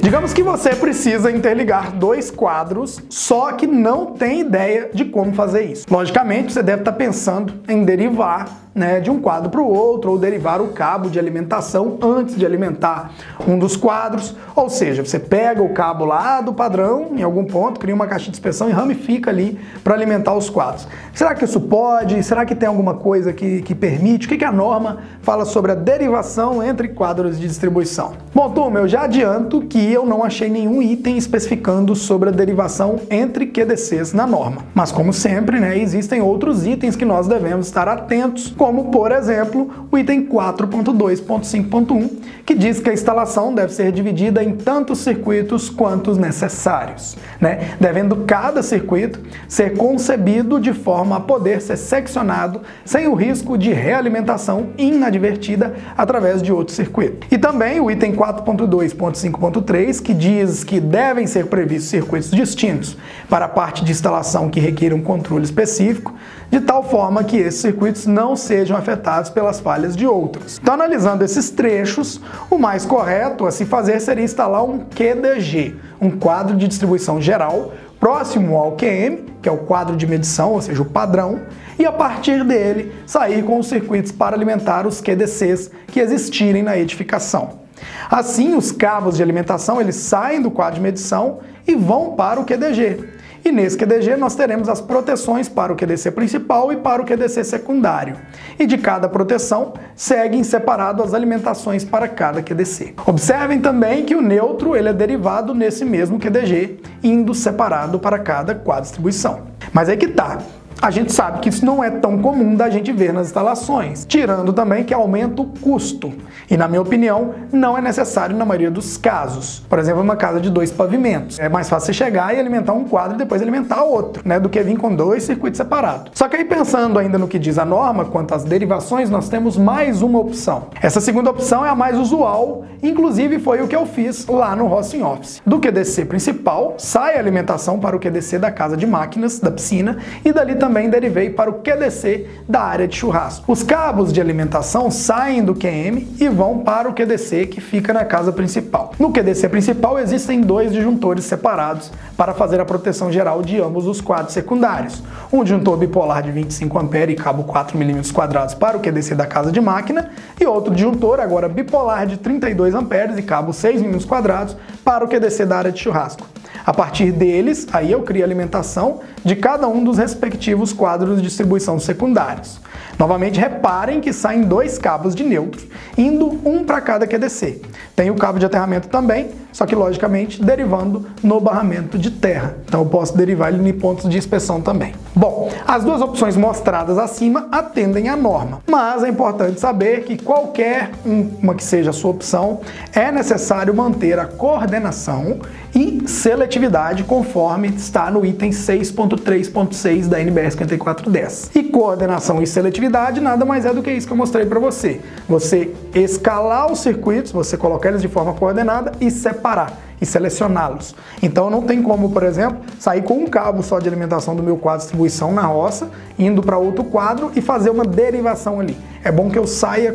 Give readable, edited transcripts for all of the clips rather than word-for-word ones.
Digamos que você precisa interligar dois quadros, só que não tem ideia de como fazer isso. Logicamente, você deve estar pensando em derivar, de um quadro para o outro, ou derivar o cabo de alimentação antes de alimentar um dos quadros. Ou seja, você pega o cabo lá do padrão, em algum ponto, cria uma caixinha de inspeção e ramifica ali para alimentar os quadros. Será que isso pode? Será que tem alguma coisa que permite? O que a norma fala sobre a derivação entre quadros de distribuição? Bom, turma, eu já adianto que eu não achei nenhum item especificando sobre a derivação entre QDCs na norma. Mas, como sempre, existem outros itens que nós devemos estar atentos, como, por exemplo, o item 4.2.5.1, que diz que a instalação deve ser dividida em tantos circuitos quantos necessários, devendo cada circuito ser concebido de forma a poder ser seccionado sem o risco de realimentação inadvertida através de outro circuito. E também o item 4.2.5.3, que diz que devem ser previstos circuitos distintos para a parte de instalação que requer um controle específico, de tal forma que esses circuitos não sejam afetados pelas falhas de outros. Então, analisando esses trechos, o mais correto a se fazer seria instalar um QDG, um quadro de distribuição geral, próximo ao QM, que é o quadro de medição, ou seja, o padrão, e a partir dele sair com os circuitos para alimentar os QDCs que existirem na edificação. Assim, os cabos de alimentação eles saem do quadro de medição e vão para o QDG. E nesse QDG nós teremos as proteções para o QDC principal e para o QDC secundário. E de cada proteção seguem separado as alimentações para cada QDC. Observem também que o neutro ele é derivado nesse mesmo QDG, indo separado para cada quadro de distribuição. Mas aí que tá. A gente sabe que isso não é tão comum da gente ver nas instalações, tirando também que aumenta o custo. E, na minha opinião, não é necessário na maioria dos casos. Por exemplo, uma casa de 2 pavimentos. É mais fácil você chegar e alimentar um quadro e depois alimentar outro, do que vir com 2 circuitos separados. Só que aí, pensando ainda no que diz a norma, quanto às derivações, nós temos mais uma opção. Essa segunda opção é a mais usual, inclusive foi o que eu fiz lá no Hosting Office. Do QDC principal, sai a alimentação para o QDC da casa de máquinas, da piscina, e dali também derivei para o QDC da área de churrasco. Os cabos de alimentação saem do QM e vão para o QDC que fica na casa principal. No QDC principal existem 2 disjuntores separados para fazer a proteção geral de ambos os quadros secundários. Um disjuntor bipolar de 25 A e cabo 4 mm² para o QDC da casa de máquina e outro disjuntor agora bipolar de 32 A e cabo 6 mm² para o QDC da área de churrasco. A partir deles, aí eu crio a alimentação de cada um dos respectivos quadros de distribuição secundários. Novamente, reparem que saem 2 cabos de neutro, indo um para cada QDC. Tem o cabo de aterramento também, só que logicamente derivando no barramento de terra. Então eu posso derivar ele em pontos de inspeção também. Bom, as 2 opções mostradas acima atendem à norma, mas é importante saber que qualquer uma que seja a sua opção, é necessário manter a coordenação e seletividade conforme está no item 6.3.6 da NBR 5410. E coordenação e seletividade nada mais é do que isso que eu mostrei para você. Você escalar os circuitos, você colocar eles de forma coordenada e separar e selecioná-los. Então não tem como, por exemplo, sair com um cabo só de alimentação do meu quadro de distribuição na roça, indo para outro quadro e fazer uma derivação ali. É bom que eu saia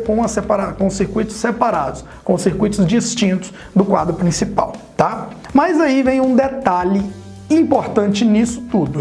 com circuitos separados, com circuitos distintos do quadro principal, tá? Mas aí vem um detalhe importante nisso tudo,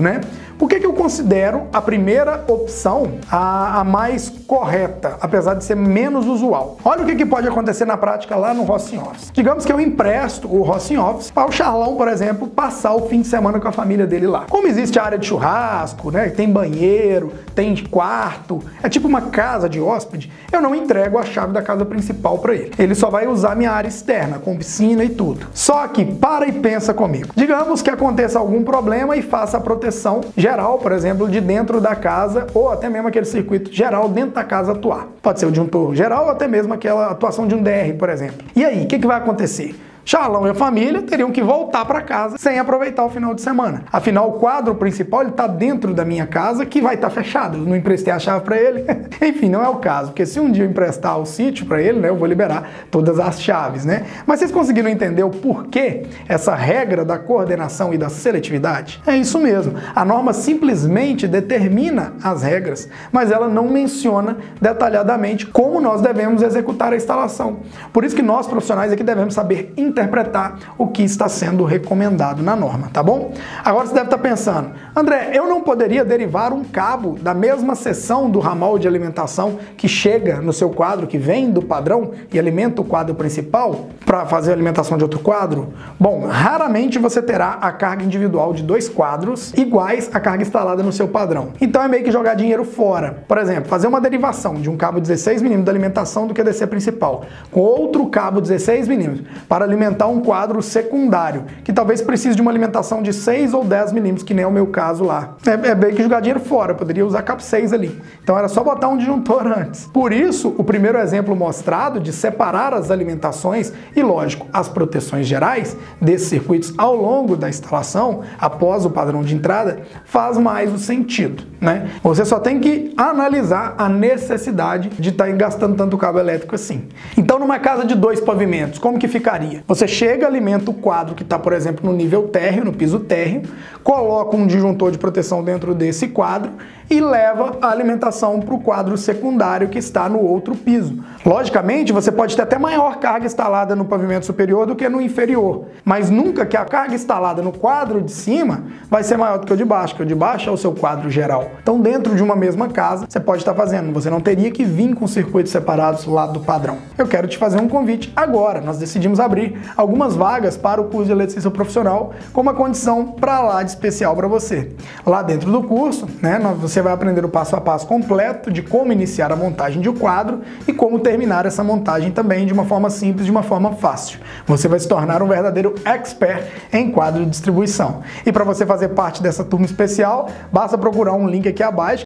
Por que eu considero a primeira opção a mais correta, apesar de ser menos usual? Olha o que pode acontecer na prática lá no Hosting Office. Digamos que eu empresto o Hosting Office para o Charlão, por exemplo, passar o fim de semana com a família dele lá. Como existe a área de churrasco, tem banheiro, tem quarto, é tipo uma casa de hóspede, eu não entrego a chave da casa principal para ele. Ele só vai usar minha área externa, com piscina e tudo. Só que para e pensa comigo. Digamos que aconteça algum problema e faça a proteção geral, por exemplo, de dentro da casa, ou até mesmo aquele circuito geral dentro da casa atuar. Pode ser o disjuntor geral ou até mesmo aquela atuação de um DR, por exemplo. E aí, o que vai acontecer? Charlão e a família teriam que voltar para casa sem aproveitar o final de semana. Afinal, o quadro principal está dentro da minha casa, que vai estar fechado. Eu não emprestei a chave para ele. Enfim, não é o caso, porque se um dia eu emprestar o sítio para ele, eu vou liberar todas as chaves, Mas vocês conseguiram entender o porquê essa regra da coordenação e da seletividade? É isso mesmo. A norma simplesmente determina as regras, mas ela não menciona detalhadamente como nós devemos executar a instalação. Por isso que nós, profissionais aqui, devemos saber interpretar o que está sendo recomendado na norma, tá bom? Agora você deve estar pensando, André, eu não poderia derivar um cabo da mesma seção do ramal de alimentação que chega no seu quadro, que vem do padrão e alimenta o quadro principal, para fazer a alimentação de outro quadro? Bom, raramente você terá a carga individual de dois quadros iguais à carga instalada no seu padrão. Então é meio que jogar dinheiro fora. Por exemplo, fazer uma derivação de um cabo 16 mm da alimentação do QDC principal com outro cabo 16 mm para alimentar um quadro secundário, que talvez precise de uma alimentação de 6 ou 10 mm, que nem é o meu caso lá. É meio que jogar dinheiro fora, eu poderia usar cabo 6 ali. Então era só botar um disjuntor antes. Por isso, o primeiro exemplo mostrado de separar as alimentações e, lógico, as proteções gerais desses circuitos ao longo da instalação, após o padrão de entrada, faz mais o sentido, né? Você só tem que analisar a necessidade de estar gastando tanto cabo elétrico assim. Então, numa casa de 2 pavimentos, como que ficaria? Você chega, alimenta o quadro que está, por exemplo, no nível térreo, no piso térreo, coloca um disjuntor de proteção dentro desse quadro e leva a alimentação para o quadro secundário que está no outro piso. Logicamente, você pode ter até maior carga instalada no pavimento superior do que no inferior, mas nunca que a carga instalada no quadro de cima vai ser maior do que o de baixo, que o de baixo é o seu quadro geral. Então, dentro de uma mesma casa, você pode estar fazendo, você não teria que vir com circuitos separados lá do padrão. Eu quero te fazer um convite agora. Nós decidimos abrir algumas vagas para o curso de eletricista profissional com uma condição para lá de especial para você. Lá dentro do curso, né, você vai aprender o passo a passo completo de como iniciar a montagem de um quadro e como terminar essa montagem também de uma forma simples, de uma forma fácil. Você vai se tornar um verdadeiro expert em quadro de distribuição. E para você fazer parte dessa turma especial, basta procurar um link aqui abaixo